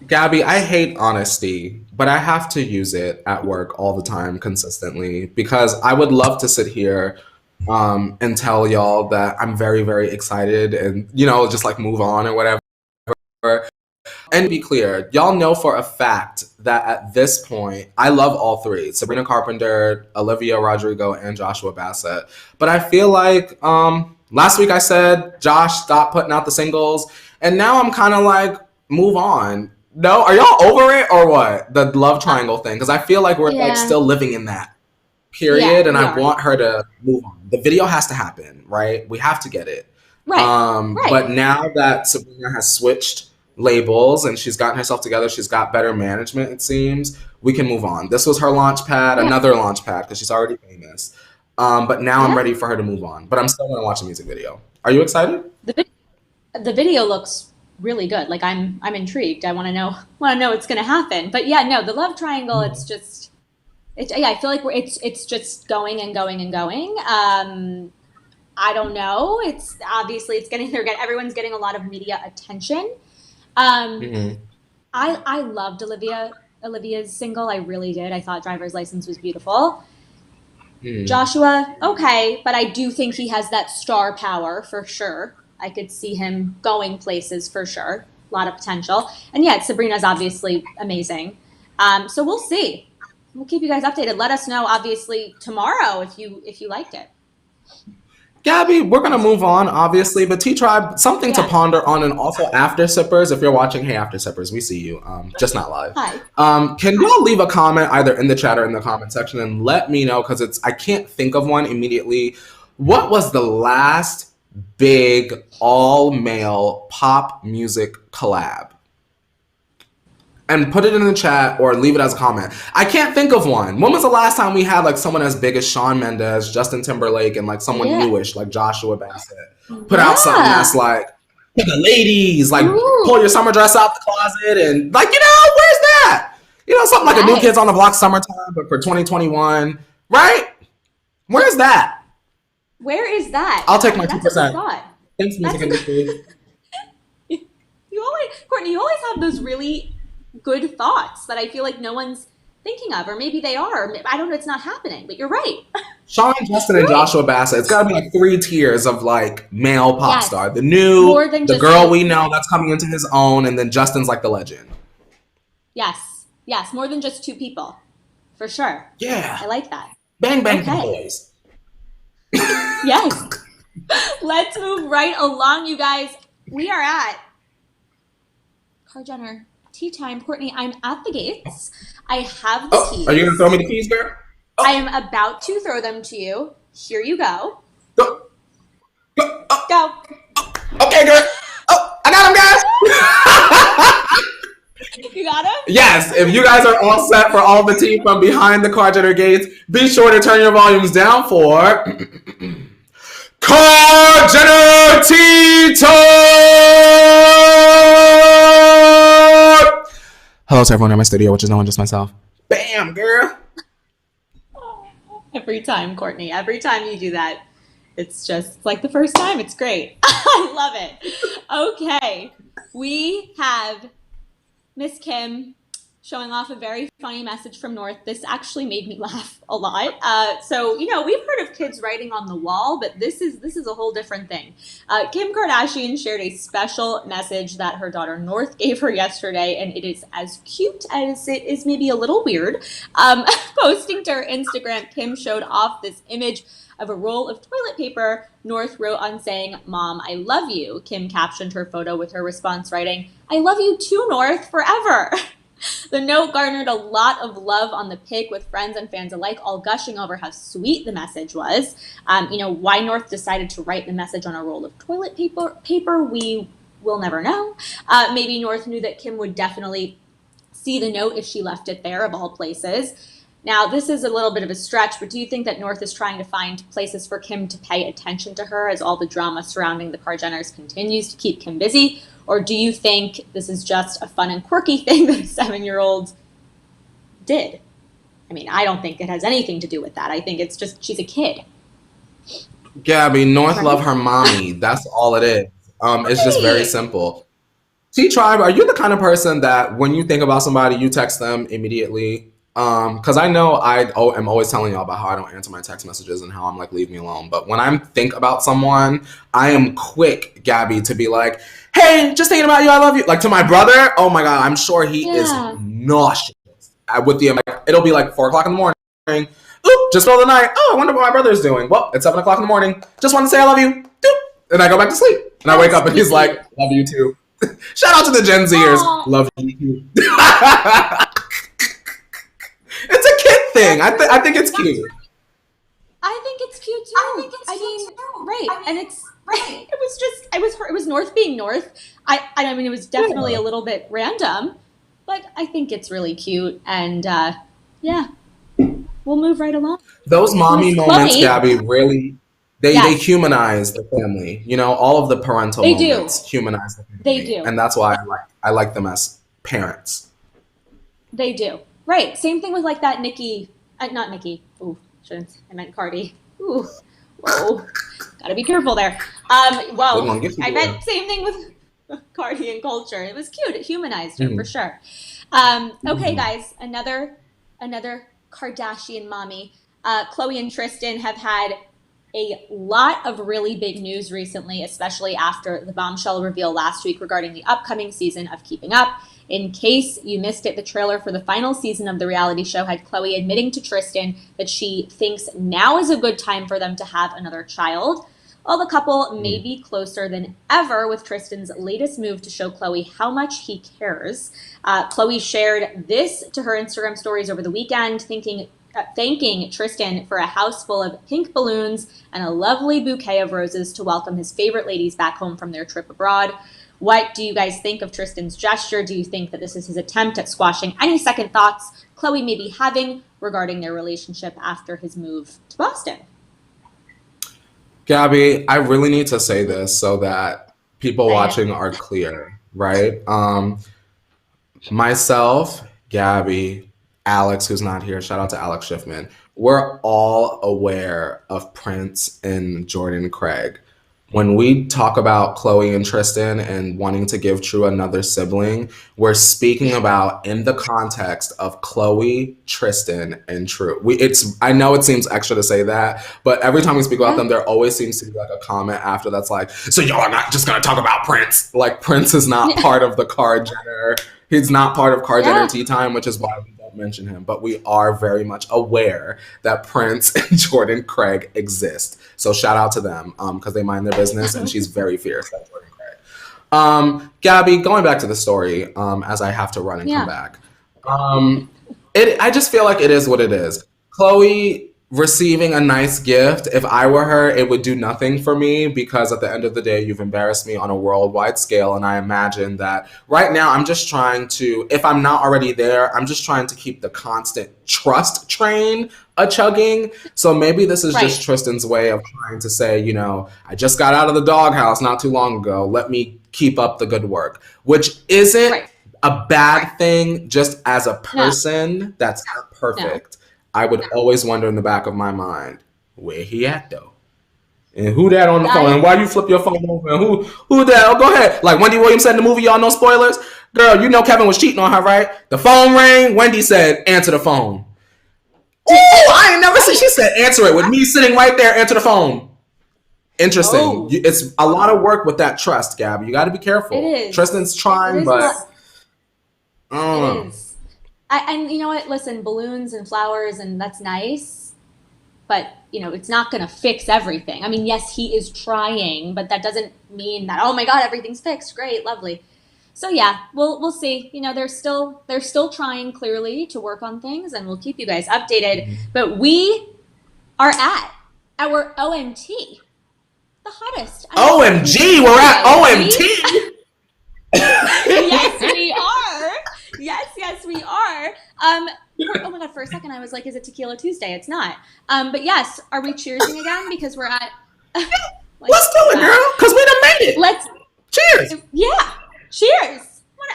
Gabby, I hate honesty, but I have to use it at work all the time consistently because I would love to sit here and tell y'all that I'm very, very excited and, just like move on or whatever. And be clear, y'all know for a fact that at this point, I love all three, Sabrina Carpenter, Olivia Rodrigo, and Joshua Bassett. But I feel like last week I said, Josh, stop putting out the singles. And now I'm kind of like, move on. No? Are y'all over it or what? The love triangle thing? Because I feel like we're like Yeah. still living in that period, Yeah, and we I are. want her to move on. The video has to happen, right? We have to get it. Right. But now that Sabrina has switched labels and she's gotten herself together, she's got better management, it seems, we can move on. This was her launch pad, another launch pad, because she's already famous. But now I'm ready for her to move on. But I'm still going to watch the music video. Are you excited? The video looks really good. Like I'm intrigued. I want to know what's going to happen. But yeah, no, the love triangle. It's just, I feel like it's just going and going and going. I don't know. It's obviously everyone's getting a lot of media attention. I loved Olivia's single. I really did. I thought Driver's License was beautiful. Joshua, okay, but I do think he has that star power for sure. I could see him going places for sure. A lot of potential. And yeah, Sabrina's obviously amazing. So we'll see. We'll keep you guys updated. Let us know, obviously, tomorrow if you liked it. Gabby, we're going to move on, obviously, but T-Tribe, something to ponder on, and also After Sippers, if you're watching, hey, After Sippers, we see you, just not live. Hi. Can y'all leave a comment either in the chat or in the comment section and let me know, because I can't think of one immediately. What was the last big all-male pop music collab? And put it in the chat or leave it as a comment. I can't think of one. When was the last time we had like someone as big as Shawn Mendes, Justin Timberlake, and like someone newish like Joshua Bassett put out something that's like for the ladies, like pull your summer dress out the closet and like, where's that? Something like a New Kids on the Block summertime, but for 2021, right? Where's that? Where is that? I'll take my 2%. Thanks, music industry. Courtney, you always have those really good thoughts that I feel like no one's thinking of, or maybe they are. I don't know. It's not happening, but you're right. Shawn, Justin, and Joshua Bassett. It's got to be like 3 tiers of like male pop star. The new, the girl we know that's coming into his own, and then Justin's like the legend. Yes, more than just 2 people, for sure. Yeah, I like that. Bang bang boys. Yes. Let's move right along, you guys. We are at Car Jenner Tea Time. Courtney, I'm at the gates. I have the keys. Are you going to throw me the keys, girl? I am about to throw them to you. Here you go. Go. Go. Okay, girl. I got them, guys. You got them? Yes. If you guys are all set for all the tea from behind the Car Jenner gates, be sure to turn your volumes down for Car Jenner Tea Time! Hello to everyone in my studio, which is no one, just myself. Bam, girl. Every time, Courtney. Every time you do that, it's like the first time. It's great. I love it. Okay. We have Miss Kim showing off a very funny message from North. This actually made me laugh a lot. So, we've heard of kids writing on the wall, but this is a whole different thing. Kim Kardashian shared a special message that her daughter North gave her yesterday, and it is as cute as it is maybe a little weird. Posting to her Instagram, Kim showed off this image of a roll of toilet paper. North wrote on saying, "Mom, I love you." Kim captioned her photo with her response writing, "I love you too, North, forever." The note garnered a lot of love on the pic, with friends and fans alike all gushing over how sweet the message was. Why North decided to write the message on a roll of toilet paper, we will never know. Maybe North knew that Kim would definitely see the note if she left it there, of all places. Now, this is a little bit of a stretch, but do you think that North is trying to find places for Kim to pay attention to her as all the drama surrounding the Car Jenners continues to keep Kim busy? Or do you think this is just a fun and quirky thing that a 7-year-old did? I mean, I don't think it has anything to do with that. I think it's just she's a kid. Gabby, North love her mommy. That's all it is. It's just very simple. T-Tribe, are you the kind of person that when you think about somebody, you text them immediately? Because I know I am always telling y'all about how I don't answer my text messages and how I'm like, leave me alone. But when I think about someone, I am quick, Gabby, to be like, hey, just thinking about you, I love you. Like to my brother, oh my God, I'm sure he is nauseous. It'll be like 4 o'clock in the morning. Oop, just for the night. Oh, I wonder what my brother's doing. Well, it's 7 o'clock in the morning. Just want to say I love you. Doop. And I go back to sleep. And I wake up and he's like, love you too. Shout out to the Gen Zers. Aw. Love you. It's a kid thing. I think it's cute. I think it's cute too. Right. And it was just, it was North being North. I mean, it was definitely a little bit random, but I think it's really cute. And yeah, we'll move right along. Those mommy Miss moments, Chloe. Gabby, really, they Yes. humanize the family. You know, all of the parental They do. moments humanize the family. They do. And that's why I like them as parents. They do. Right. Same thing with like that Nicki, not Nicki. Ooh, shouldn't. I meant Cardi. Ooh. Whoa. Gotta be careful there. Good Well, one. Get you I there. meant same thing with Cardi and Culture. It was cute. It humanized her for sure. Okay, guys, another Kardashian mommy. Chloe and Tristan have had a lot of really big news recently, especially after the bombshell reveal last week regarding the upcoming season of Keeping Up. In case you missed it, the trailer for the final season of the reality show had Chloe admitting to Tristan that she thinks now is a good time for them to have another child. While the couple may be closer than ever with Tristan's latest move to show Chloe how much he cares. Chloe shared this to her Instagram stories over the weekend, thanking Tristan for a house full of pink balloons and a lovely bouquet of roses to welcome his favorite ladies back home from their trip abroad. What do you guys think of Tristan's gesture? Do you think that this is his attempt at squashing any second thoughts Chloe may be having regarding their relationship after his move to Boston? Gabby, I really need to say this so that people watching are clear, right? Myself, Gabby, Alex, who's not here, shout out to Alex Schiffman, we're all aware of Prince and Jordan Craig. When we talk about Chloe and Tristan and wanting to give True another sibling, we're speaking about in the context of Chloe, Tristan, and True. I know it seems extra to say that, but every time we speak about them, there always seems to be like a comment after that's like, so y'all are not just gonna talk about Prince. Like Prince is not part of the Card Jenner. He's not part of Card Jenner Tea Time, which is why we don't mention him. But we are very much aware that Prince and Jordan Craig exist. So shout out to them because they mind their business, and she's very fierce, that Jordan Craig. Gabby, going back to the story, as I have to run and come back. I just feel like it is what it is. Chloe receiving a nice gift, if I were her, it would do nothing for me because at the end of the day, you've embarrassed me on a worldwide scale. And I imagine that right now I'm just trying to, if I'm not already there, I'm just trying to keep the constant trust train a-chugging. So maybe this is just Tristan's way of trying to say, you know, I just got out of the doghouse not too long ago. Let me keep up the good work, which isn't a bad thing. Just as a person that's not perfect. I would always wonder in the back of my mind, where he at though? And who that on the phone? And why you flip your phone over? And who that? Oh, go ahead. Like Wendy Williams said in the movie, y'all know spoilers? Girl, you know Kevin was cheating on her, right? The phone rang. Wendy said, answer the phone. Oh, I ain't never seen. She said, answer it with me sitting right there, answer the phone. Interesting. Oh. It's a lot of work with that trust, Gabby. You got to be careful. It is. Tristan's trying, but... It is. And you know what? Listen, balloons and flowers, and that's nice, but you know it's not going to fix everything. I mean, yes, he is trying, but that doesn't mean that oh my God, everything's fixed. Great, lovely. So yeah, we'll see. You know, they're still trying clearly to work on things, and we'll keep you guys updated. But we are at our OMT, the hottest. OMG, we're at OMT. Yes, we are. Yes, we are. Oh my God, for a second I was like, is it Tequila Tuesday? It's not. But yes, are we cheersing again? Because we're at... Let's do it, girl, because we done made it. Let's... Cheers. Yeah, cheers. Why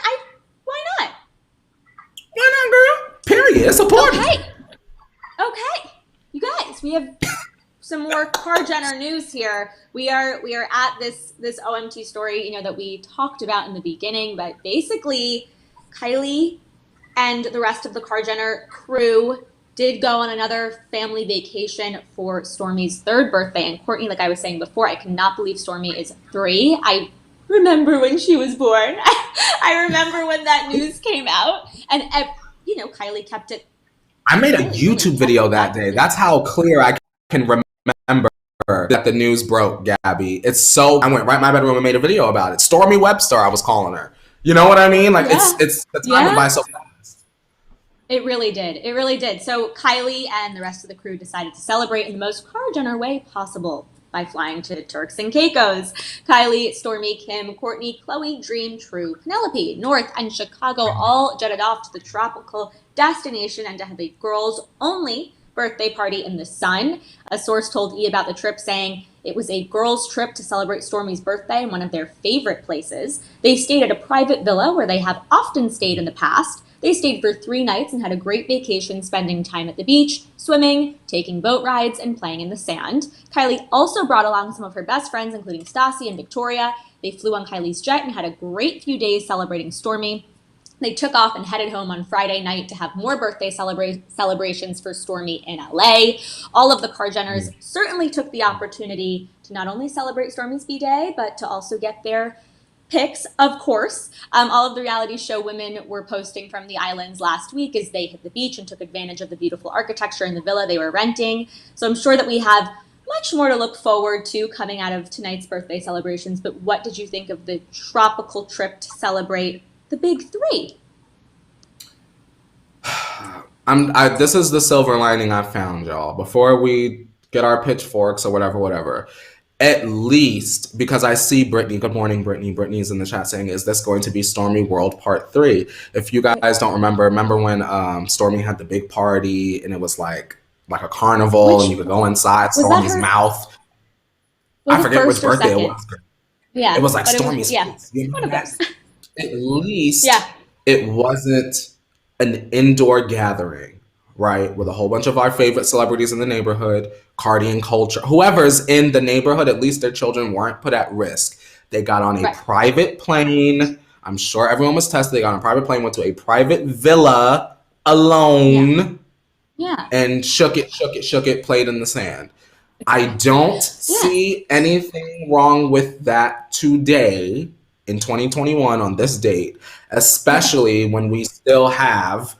not? Why not, girl? Period. It's a party. Okay. You guys, we have some more Card Jenner news here. We are at this OMT story, you know, that we talked about in the beginning, but basically... Kylie and the rest of the Card Jenner crew did go on another family vacation for Stormi's 3rd birthday. And Courtney, like I was saying before, I cannot believe Stormi is 3. I remember when she was born. I remember when that news came out. And, you know, Kylie kept it. I made a YouTube video that day. That's how clear I can remember that the news broke, Gabby. It's so I went right in my bedroom and made a video about it. Stormi Webster, I was calling her. You know what I mean? Like it's the time went by so fast. It really did. It really did. So Kylie and the rest of the crew decided to celebrate in the most car-general way possible by flying to Turks and Caicos. Kylie, Stormi, Kim, Courtney, Chloe, Dream, True, Penelope, North, and Chicago all jetted off to the tropical destination and to have a girls-only birthday party in the sun. A source told E! about the trip, saying it was a girls' trip to celebrate Stormi's birthday in one of their favorite places. They stayed at a private villa where they have often stayed in the past. They stayed for 3 nights and had a great vacation, spending time at the beach, swimming, taking boat rides, and playing in the sand. Kylie also brought along some of her best friends, including Stassi and Victoria. They flew on Kylie's jet and had a great few days celebrating Stormi. They took off and headed home on Friday night to have more birthday celebrations for Stormi in LA. All of the Kardashians certainly took the opportunity to not only celebrate Stormi's B-Day, but to also get their pics, of course. All of the reality show women were posting from the islands last week as they hit the beach and took advantage of the beautiful architecture in the villa they were renting. So I'm sure that we have much more to look forward to coming out of tonight's birthday celebrations. But what did you think of the tropical trip to celebrate the big three? This is the silver lining I found, y'all. Before we get our pitchforks or whatever. At least, because I see Brittany, good morning, Brittany. Brittany's in the chat saying, is this going to be Stormi World Part 3? If you guys don't remember when Stormi had the big party and it was like a carnival and you could go inside Stormi's mouth. I forget which birthday it was. Yeah. It was like Stormi's. One of those. At least it wasn't an indoor gathering, right? With a whole bunch of our favorite celebrities in the neighborhood, Cardi and Culture, whoever's in the neighborhood, at least their children weren't put at risk. They got on a private plane. I'm sure everyone was tested. They got on a private plane, went to a private villa alone, and shook it, played in the sand. I don't see anything wrong with that today in 2021 on this date, especially when we still have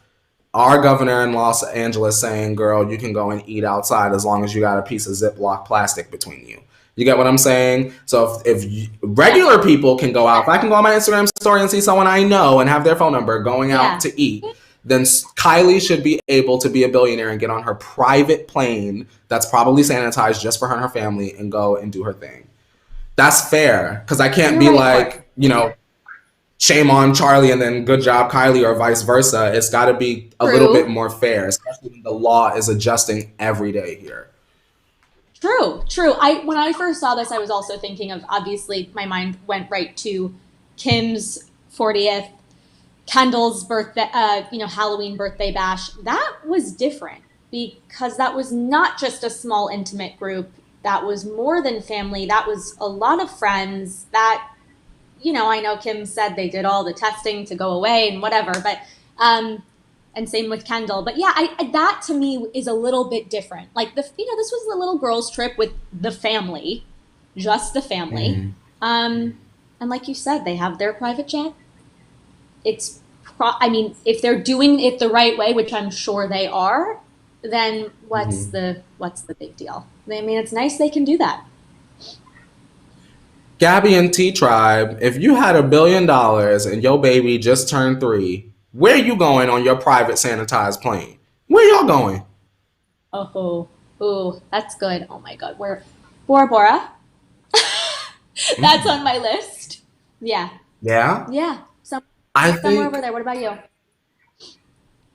our governor in Los Angeles saying, girl, you can go and eat outside as long as you got a piece of Ziploc plastic between you. You get what I'm saying? So if regular people can go out, if I can go on my Instagram story and see someone I know and have their phone number going out to eat, then Kylie should be able to be a billionaire and get on her private plane that's probably sanitized just for her and her family and go and do her thing. That's fair, because I can't be like, shame on Charlie and then good job Kylie or vice versa. It's got to be a little bit more fair, especially when the law is adjusting every day here. True. When I first saw this, I was also thinking of, obviously, my mind went right to Kim's 40th, Kendall's birthday, Halloween birthday bash. That was different because that was not just a small, intimate group. That was more than family. That was a lot of friends that, I know Kim said they did all the testing to go away and whatever, but, and same with Kendall. But that to me is a little bit different. Like this was the little girls trip with the family, just the family. And like you said, they have their private jet. It's, if they're doing it the right way, which I'm sure they are, then what's the big deal? It's nice they can do that. Gabby and T-Tribe, if you had $1 billion and your baby just turned 3, where you going on your private sanitized plane? Where y'all going? Oh, that's good. Oh my God, where? Bora Bora. That's on my list. Yeah. Yeah? Yeah. I somewhere think over there. What about you?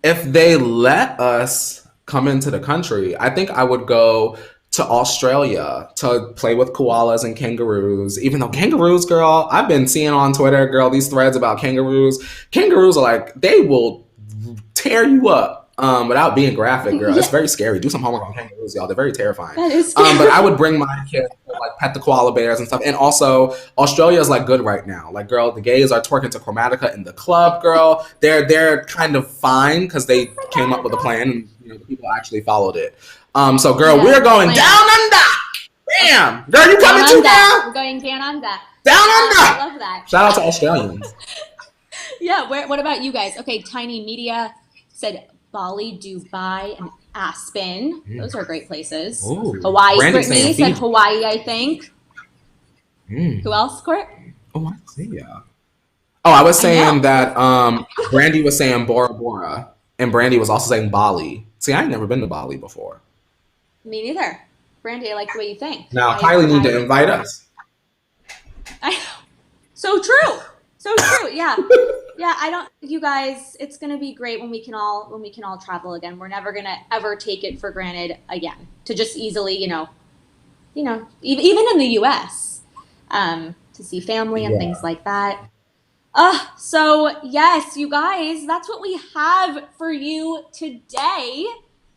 if they let us come into the country, I think I would go to Australia to play with koalas and kangaroos. Even though kangaroos, girl, I've been seeing on Twitter, girl, these threads about kangaroos. Kangaroos are like, they will tear you up without being graphic, girl. It's very scary. Do some homework on kangaroos, y'all. They're very terrifying. That is scary. But I would bring my kids to like pet the koala bears and stuff. And also, Australia is like good right now. Like, girl, the gays are twerking to Chromatica in the club, girl. They're kind of fine because they came up with a plan and the people actually followed it. So, girl, we're going down under. Bam! Girl, you coming too, girl? We're going down under. Down under! I love that. Shout out to Australians. What about you guys? Okay, Tiny Media said Bali, Dubai, and Aspen. Those are great places. Ooh. Hawaii. Brandy's Brittany saying said Fiji. Hawaii, I think. Who else, Court? Oh, I see ya. Oh, I was I know. saying that Brandy was saying Bora Bora, and Brandy was also saying Bali. See, I ain't never been to Bali before. Me neither. Brandy, I like the way you think. Now, Kylie need to invite us. So true. So true. Yeah. Yeah, you guys, it's going to be great when we can all travel again. We're never going to ever take it for granted again to just easily, even in the US, to see family and things like that. So yes, you guys, that's what we have for you today.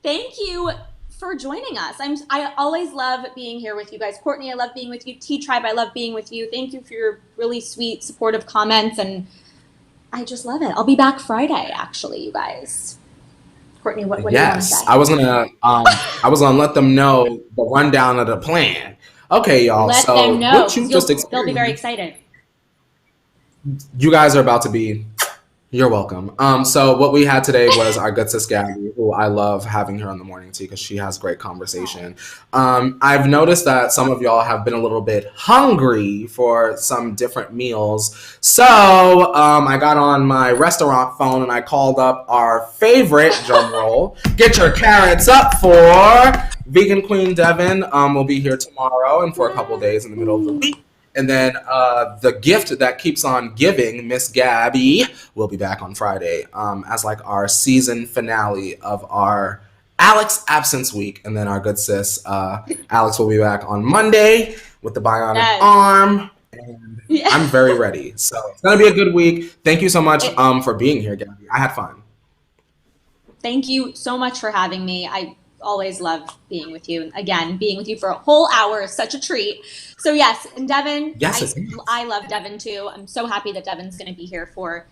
Thank you for joining us. I always love being here with you guys. Courtney, I love being with you. T-Tribe, I love being with you. Thank you for your really sweet, supportive comments, and I just love it. I'll be back Friday, actually, you guys. Courtney, what do you want to say? I was gonna let them know the rundown of the plan. Okay, y'all. Let so them know. what you just experienced, they'll be very excited. You guys are about to be. You're welcome. So what we had today was our good sis Gabby, who I love having her on the morning tea because she has great conversation. I've noticed that some of y'all have been a little bit hungry for some different meals. So I got on my restaurant phone and I called up our favorite, drum roll, get your carrots up for Vegan Queen Devin. Will be here tomorrow and for a couple days in the middle of the week. And then the gift that keeps on giving, Miss Gabby, will be back on Friday as like our season finale of our Alex absence week. And then our good sis, Alex, will be back on Monday with the bionic arm. And I'm very ready. So it's going to be a good week. Thank you so much for being here, Gabby. I had fun. Thank you so much for having me. I always love being with you. And again, being with you for a whole hour is such a treat. So yes, and Devin, I love Devin too. I'm so happy that Devin's going to be here for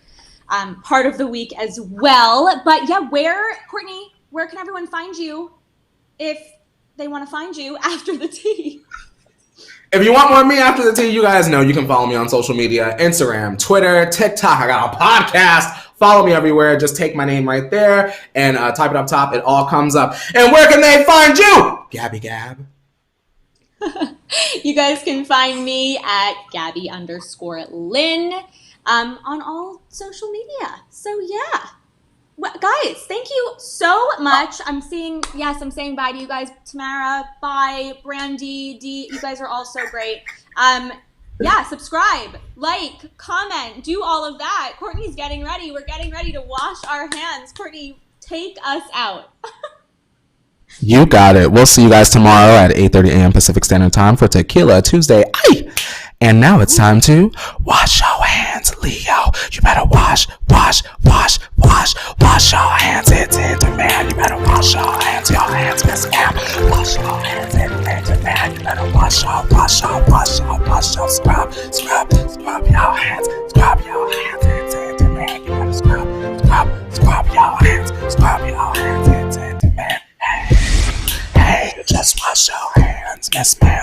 part of the week as well. But yeah, Courtney, where can everyone find you if they want to find you after the tea? If you want more of me after the tea, you guys know you can follow me on social media, Instagram, Twitter, TikTok. I got a podcast. Follow me everywhere. Just take my name right there and type it up top. It all comes up. And where can they find you? Gabby Gab. You guys can find me at Gabby_Lynn on all social media. So yeah. Well, guys, thank you so much. I'm saying bye to you guys. Tamara, bye. Brandy, Dee, you guys are all so great. Yeah, subscribe, like, comment, do all of that. Courtney's getting ready. We're getting ready to wash our hands. Courtney, take us out. You got it. We'll see you guys tomorrow at 8:30 a.m. Pacific Standard Time for Tequila Tuesday. Aye. And now it's time to wash your hands, Leo. You better wash your hands. It's in demand. You better wash your hands, Miss Ma'am. Wash your hands, it's in demand. You better wash your, scrub your hands, it's in demand. You better scrub your hands, it's in demand. Hey, just wash your hands, Miss Ma'am.